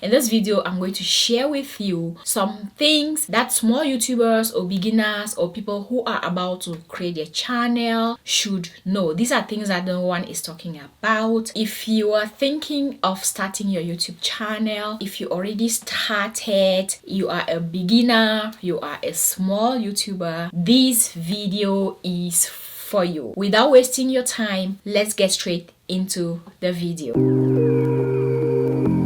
In this video, I'm going to share with you some things that small YouTubers or beginners or people who are about to create their channel should know. These are things that no one is talking about. If you are thinking of starting your YouTube channel, if you already started, you are a beginner, you are a small YouTuber, this video is for you. Without wasting your time, let's get straight into the video.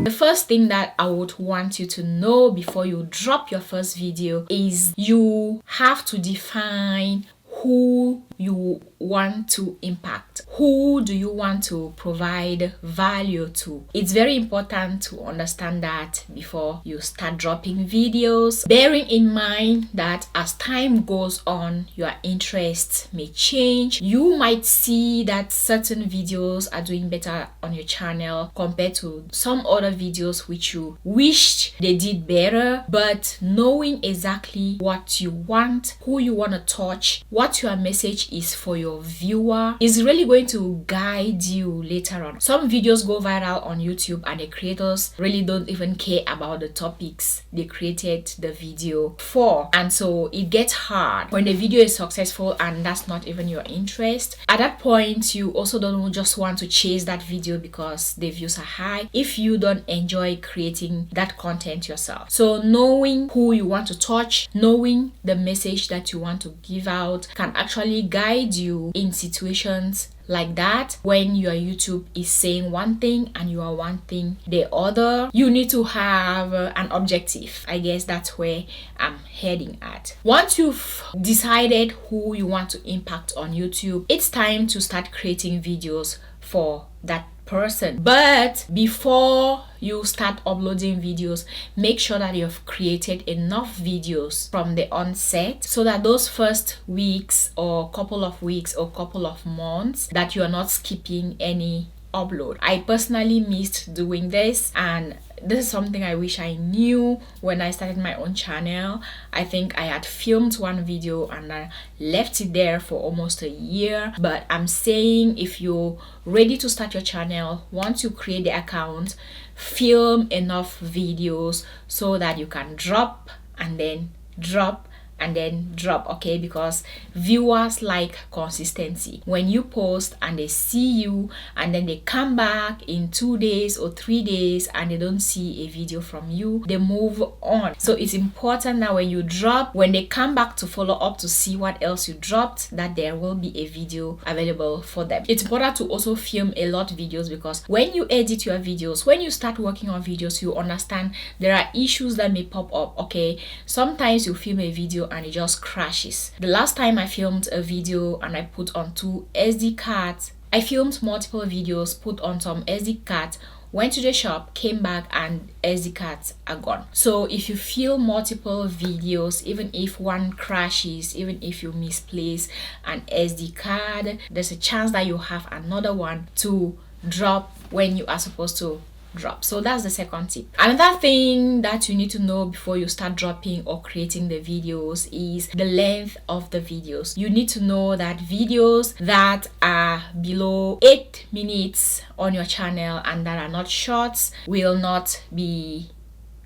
The first thing that I would want you to know before you drop your first video is you have to define who you want to impact. Who do you want to provide value to? It's very important to understand that before you start dropping videos, bearing in mind that as time goes on, your interests may change. You might see that certain videos are doing better on your channel compared to some other videos which you wished they did better. But knowing exactly what you want, who you want to touch, what your message is for your viewer is really going to guide you later on. Some videos go viral on YouTube and the creators really don't even care about the topics they created the video for, and so it gets hard when the video is successful and that's not even your interest. At that point, you also don't just want to chase that video because the views are high if you don't enjoy creating that content yourself. So knowing who you want to touch, knowing the message that you want to give out can actually guide you in situations like that. When your YouTube is saying one thing and you are wanting the other, you need to have an objective. I guess that's where I'm heading at. Once you've decided who you want to impact on YouTube, it's time to start creating videos for that person. But before you start uploading videos, make sure that you've created enough videos from the onset so that those first weeks or couple of weeks or couple of months that you are not skipping any upload. I personally missed doing this, and this is something I wish I knew when I started my own channel. I think I had filmed one video and I left it there for almost a year. But I'm saying, if you're ready to start your channel, once you create the account, film enough videos so that you can drop and then drop and then drop, okay? Because viewers like consistency. When you post and they see you and then they come back in 2 days or 3 days and they don't see a video from you, they move on. So it's important that when you drop, when they come back to follow up to see what else you dropped, that there will be a video available for them. It's important to also film a lot of videos, because when you edit your videos, when you start working on videos, you understand there are issues that may pop up, okay? Sometimes you film a video and it just crashes. The last time I filmed a video and I put on 2 SD cards, I filmed multiple videos, put on some SD cards, went to the shop, came back, and SD cards are gone. So if you film multiple videos, even if one crashes, even if you misplace an SD card, there's a chance that you have another one to drop when you are supposed to drop. So that's the second tip. Another thing that you need to know before you start dropping or creating the videos is the length of the videos. You need to know that videos that are below 8 minutes on your channel and that are not shorts will not be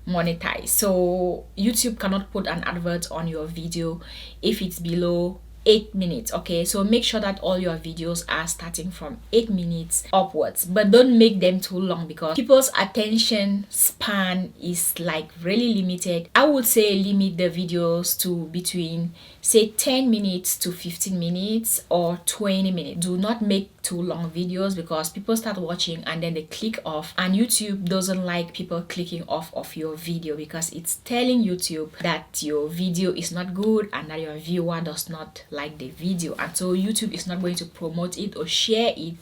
monetized. So YouTube cannot put an advert on your video if it's below 8 minutes, okay? So make sure that all your videos are starting from 8 minutes upwards, but don't make them too long because people's attention span is like really limited. I would say limit the videos to between, say, 10 minutes to 15 minutes or 20 minutes. Do not make too long videos because people start watching and then they click off, and YouTube doesn't like people clicking off of your video because it's telling YouTube that your video is not good and that your viewer does not like the video, and so YouTube is not going to promote it or share it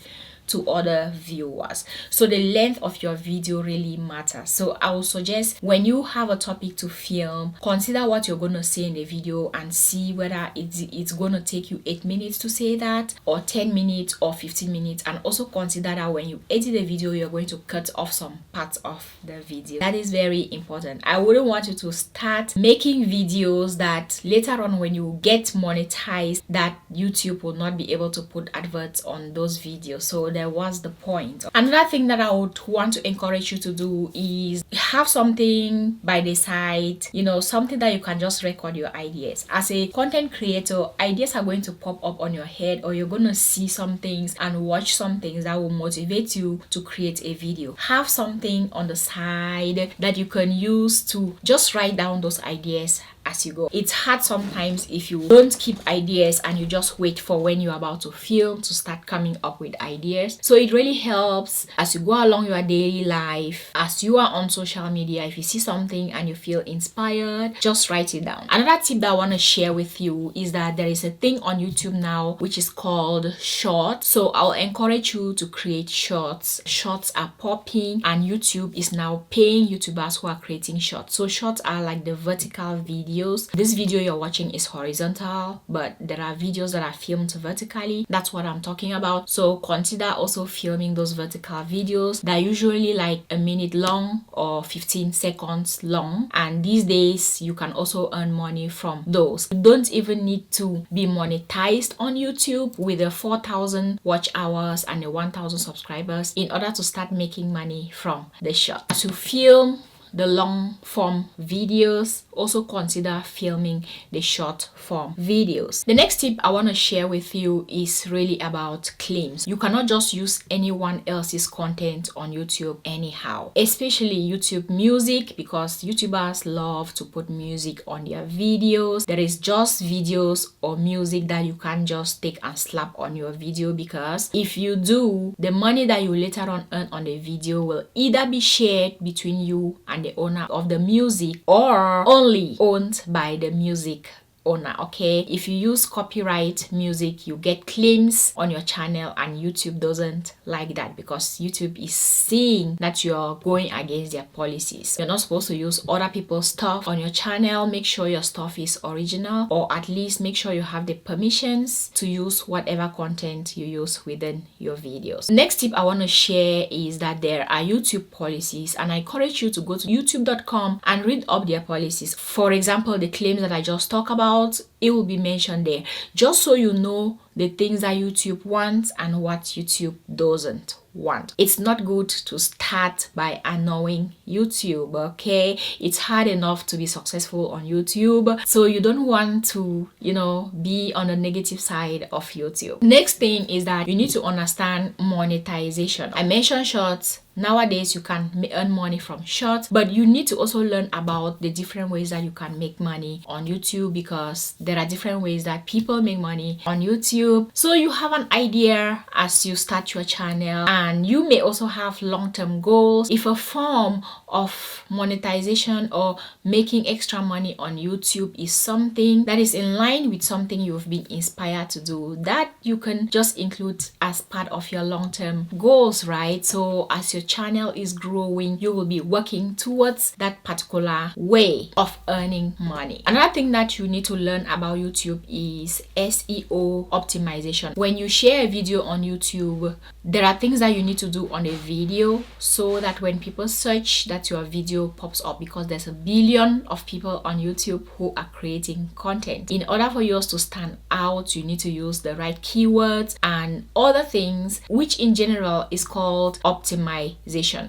to other viewers. So the length of your video really matters. So I would suggest, when you have a topic to film, consider what you're going to say in the video and see whether it's going to take you 8 minutes to say that, or 10 minutes or 15 minutes, and also consider that when you edit the video, you're going to cut off some parts of the video. That is very important. I wouldn't want you to start making videos that later on, when you get monetized, that YouTube will not be able to put adverts on those videos. So there, what's the point? Another thing that I would want to encourage you to do is have something by the side, something that you can just record your ideas. As a content creator, ideas are going to pop up on your head, or you're going to see some things and watch some things that will motivate you to create a video. Have something on the side that you can use to just write down those ideas as you go. It's hard sometimes if you don't keep ideas and you just wait for when you're about to film to start coming up with ideas. So it really helps as you go along your daily life, as you are on social media. If you see something and you feel inspired, just write it down. Another tip that I want to share with you is that there is a thing on YouTube now which is called shorts. So I'll encourage you to create shorts. Shorts are popping and YouTube is now paying YouTubers who are creating shorts. So shorts are like the vertical videos. This video you're watching is horizontal, but there are videos that are filmed vertically. That's what I'm talking about. So consider also filming those vertical videos that are usually like a minute long or 15 seconds long, and these days you can also earn money from those. You don't even need to be monetized on YouTube with the 4,000 watch hours and the 1,000 subscribers in order to start making money from the short. To film the long form videos, also consider filming the short form videos. The next tip I want to share with you is really about claims. You cannot just use anyone else's content on YouTube anyhow, especially YouTube music, because YouTubers love to put music on their videos. There is just videos or music that you can't just take and slap on your video, because if you do, the money that you later on earn on the video will either be shared between you and the owner of the music, or only owned by the music owner. Okay, if you use copyright music, you get claims on your channel, and YouTube doesn't like that because YouTube is seeing that you're going against their policies. You're not supposed to use other people's stuff on your channel. Make sure your stuff is original, or at least make sure you have the permissions to use whatever content you use within your videos. Next tip I want to share is that there are YouTube policies, and I encourage you to go to youtube.com and read up their policies. For example, the claims that I just talked about, it will be mentioned there, just so you know the things that YouTube wants and what YouTube doesn't want. It's not good to start by annoying YouTube, okay? It's hard enough to be successful on YouTube, so you don't want to, be on the negative side of YouTube. Next thing is that you need to understand monetization. I mentioned shorts. Nowadays you can earn money from shorts, but you need to also learn about the different ways that you can make money on YouTube, because there are different ways that people make money on YouTube. So you have an idea as you start your channel, and you may also have long-term goals. If a form of monetization or making extra money on YouTube is something that is in line with something you've been inspired to do, that you can just include as part of your long-term goals, right? So as your channel is growing, you will be working towards that particular way of earning money. Another thing that you need to learn about YouTube is SEO optimization. When you share a video on YouTube, there are things that you need to do on a video so that when people search, that your video pops up, because there's a billion of people on YouTube who are creating content. In order for yours to stand out, you need to use the right keywords and other things, which in general is called optimization.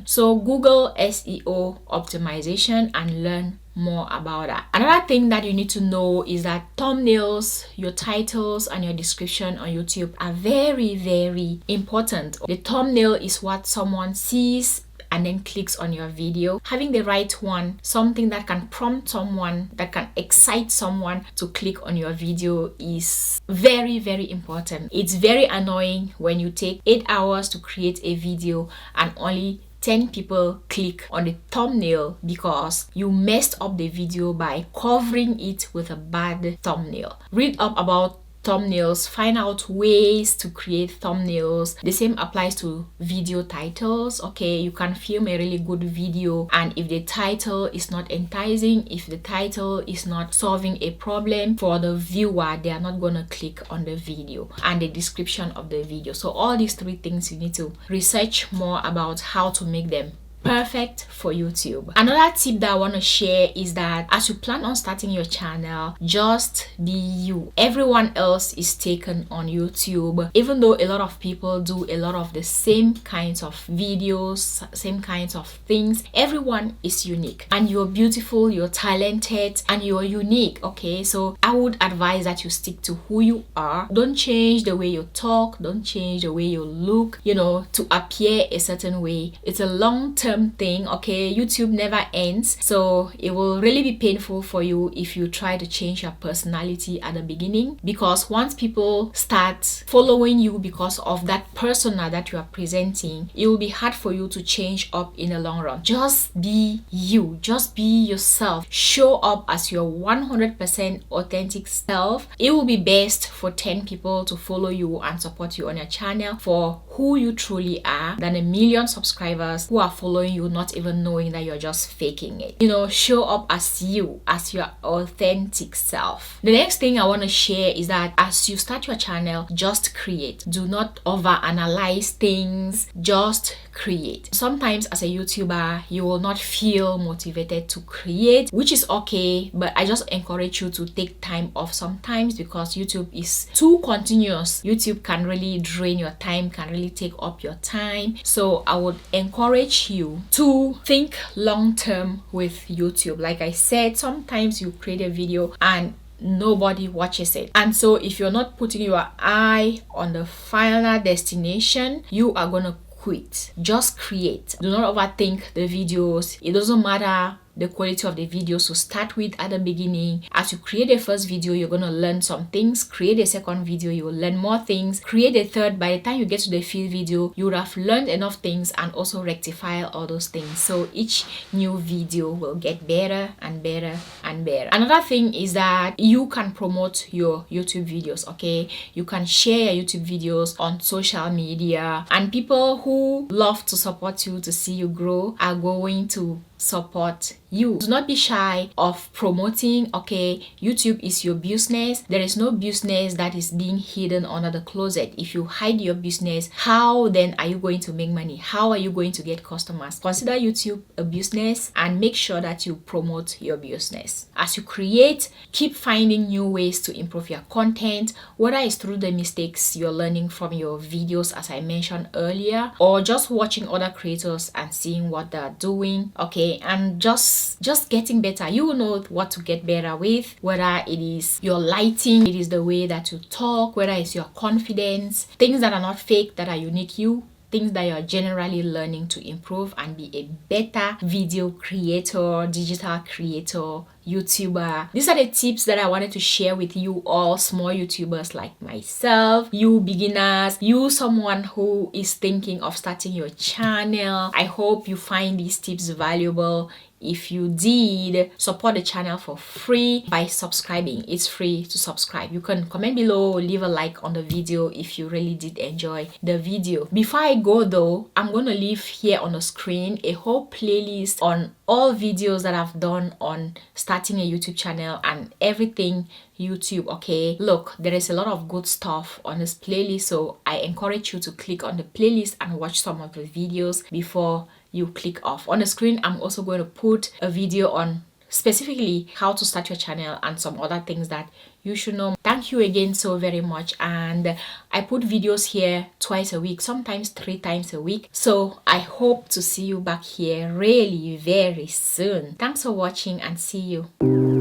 So Google SEO optimization and learn more about that. Another thing that you need to know is that thumbnails, your titles, and your description on YouTube are very, very important. The thumbnail is what someone sees and then clicks on your video. Having the right one, something that can prompt someone, that can excite someone to click on your video, is very, very important. It's very annoying when you take 8 hours to create a video and only 10 people click on the thumbnail because you messed up the video by covering it with a bad thumbnail. Read up about thumbnails, find out ways to create thumbnails. The same applies to video titles. Okay, you can film a really good video, and if the title is not enticing, if the title is not solving a problem for the viewer, they are not gonna click on the video. And the description of the video. So all these three things you need to research more about how to make them perfect for YouTube. Another tip that I want to share is that as you plan on starting your channel, just be you. Everyone else is taken on YouTube, even though a lot of people do a lot of the same kinds of videos, same kinds of things. Everyone is unique, and you're beautiful, you're talented, and you're unique. Okay, so I would advise that you stick to who you are. Don't change the way you talk, don't change the way you look, to appear a certain way. It's a long-term thing. Okay, YouTube never ends, so it will really be painful for you if you try to change your personality at the beginning, because once people start following you because of that persona that you are presenting, it will be hard for you to change up in the long run. Just be you, just be yourself, show up as your 100% authentic self. It will be best for 10 people to follow you and support you on your channel for who you truly are than a million subscribers who are following you not even knowing that you're just faking it. Show up as you, as your authentic self. The next thing I want to share is that as you start your channel, just create. Do not overanalyze things, just create. Sometimes as a YouTuber, you will not feel motivated to create, which is okay, but I just encourage you to take time off sometimes, because YouTube is too continuous. YouTube can really drain your time, can really take up your time. So I would encourage you to think long term with YouTube. Like I said, sometimes you create a video and nobody watches it, and so if you're not putting your eye on the final destination, you are gonna quit. Just create. Do not overthink the videos. It doesn't matter the quality of the videos to start with at the beginning. As you create a first video, you're gonna learn some things. Create a second video, you will learn more things. Create a third. By the time you get to the fifth video, you would have learned enough things and also rectify all those things. So each new video will get better and better and better. Another thing is that you can promote your YouTube videos. Okay, you can share your YouTube videos on social media, and people who love to support you, to see you grow, are going to support you. Do not be shy of promoting. Okay, YouTube is your business. There is no business that is being hidden under the closet. If you hide your business, how then are you going to make money? How are you going to get customers? Consider YouTube a business and make sure that you promote your business. As you create, keep finding new ways to improve your content, whether it's through the mistakes you're learning from your videos, as I mentioned earlier, or just watching other creators and seeing what they're doing. Okay, and just getting better. You will know what to get better with, whether it is your lighting, it is the way that you talk, whether it's your confidence, things that are not fake, that are unique you, things that you're generally learning to improve and be a better video creator, digital creator, YouTuber. These are the tips that I wanted to share with you all small YouTubers like myself, you beginners, you someone who is thinking of starting your channel. I hope you find these tips valuable. If you did, support the channel for free by subscribing. It's free to subscribe. You can comment below, leave a like on the video if you really did enjoy the video. Before I go though, I'm going to leave here on the screen a whole playlist on all videos that I've done on starting a YouTube channel and everything YouTube. Okay, look, there is a lot of good stuff on this playlist, so I encourage you to click on the playlist and watch some of the videos before you click off. On the screen, I'm also going to put a video on specifically how to start your channel and some other things that you should know. Thank you again so very much, and I put videos here twice a week, sometimes 3 times a week, so I hope to see you back here really very soon. Thanks for watching and see you.